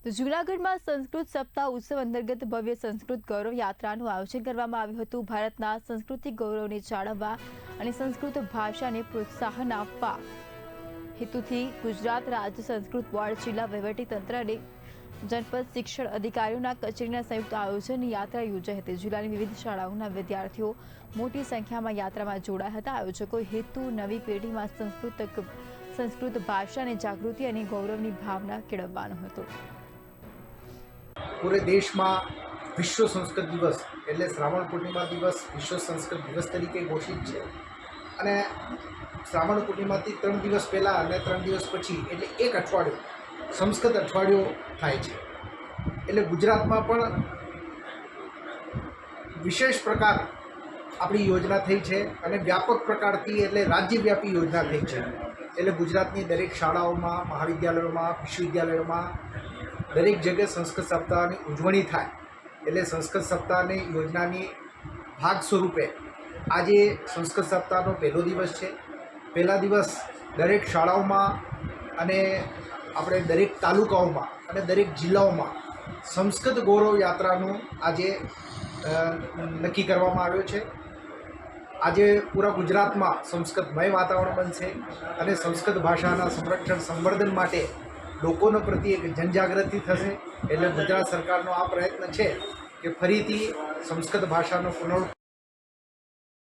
તો જૂનાગઢમાં સંસ્કૃત સપ્તાહ ઉત્સવ અંતર્ગત ભવ્ય સંસ્કૃત ગૌરવ યાત્રાનું આયોજન કરવામાં આવ્યું હતું। ભારતના સાંસ્કૃતિક ગૌરવને જાળવવા અને સંસ્કૃત ભાષાને પ્રોત્સાહન આપવા હેતુથી ગુજરાત રાજ્ય સંસ્કૃત બોર્ડ, જિલ્લા વહીવટીતંત્ર અને જનપદ શિક્ષણ અધિકારીઓના કચેરીના સંયુક્ત આયોજનની યાત્રા યોજાઈ હતી। જિલ્લાની વિવિધ શાળાઓના વિદ્યાર્થીઓ મોટી સંખ્યામાં યાત્રામાં જોડાયા હતા। આયોજકોએ હેતુ નવી પેઢીમાં સંસ્કૃત ભાષાની જાગૃતિ અને ગૌરવની ભાવના કેળવવાનો હતો। પૂરે દેશમાં વિશ્વ સંસ્કૃત દિવસ એટલે શ્રાવણ પૂર્ણિમા દિવસ વિશ્વ સંસ્કૃત દિવસ તરીકે ઘોષિત છે અને શ્રાવણ પૂર્ણિમાથી 3 દિવસ પહેલાં અને 3 દિવસ પછી એટલે એક અઠવાડિયું સંસ્કૃત અઠવાડિયું થાય છે। એટલે ગુજરાતમાં પણ વિશેષ પ્રકાર આપણી યોજના થઈ છે અને વ્યાપક પ્રકારથી એટલે રાજ્યવ્યાપી યોજના થઈ છે। એટલે ગુજરાતની દરેક શાળાઓમાં, મહાવિદ્યાલયોમાં, વિશ્વવિદ્યાલયોમાં દરેક જગ્યાએ સંસ્કૃત સપ્તાહની ઉજવણી થાય। એટલે સંસ્કૃત સપ્તાહની યોજનાની ભાગ સ્વરૂપે આજે સંસ્કૃત સપ્તાહનો પહેલો દિવસ છે। પહેલા દિવસ દરેક શાળાઓમાં અને આપણે દરેક તાલુકાઓમાં અને દરેક જિલ્લાઓમાં સંસ્કૃત ગૌરવ યાત્રાનું આજે નક્કી કરવામાં આવ્યો છે। આજે પૂરા ગુજરાતમાં સંસ્કૃતમય વાતાવરણ બનશે અને સંસ્કૃત ભાષાના સંરક્ષણ સંવર્ધન માટે લોકોનો પ્રત્યે એક જનજાગૃતિ થશે। એટલે ગુજરાત સરકારનો આ પ્રયત્ન છે કે ફરીથી સંસ્કૃત ભાષાનો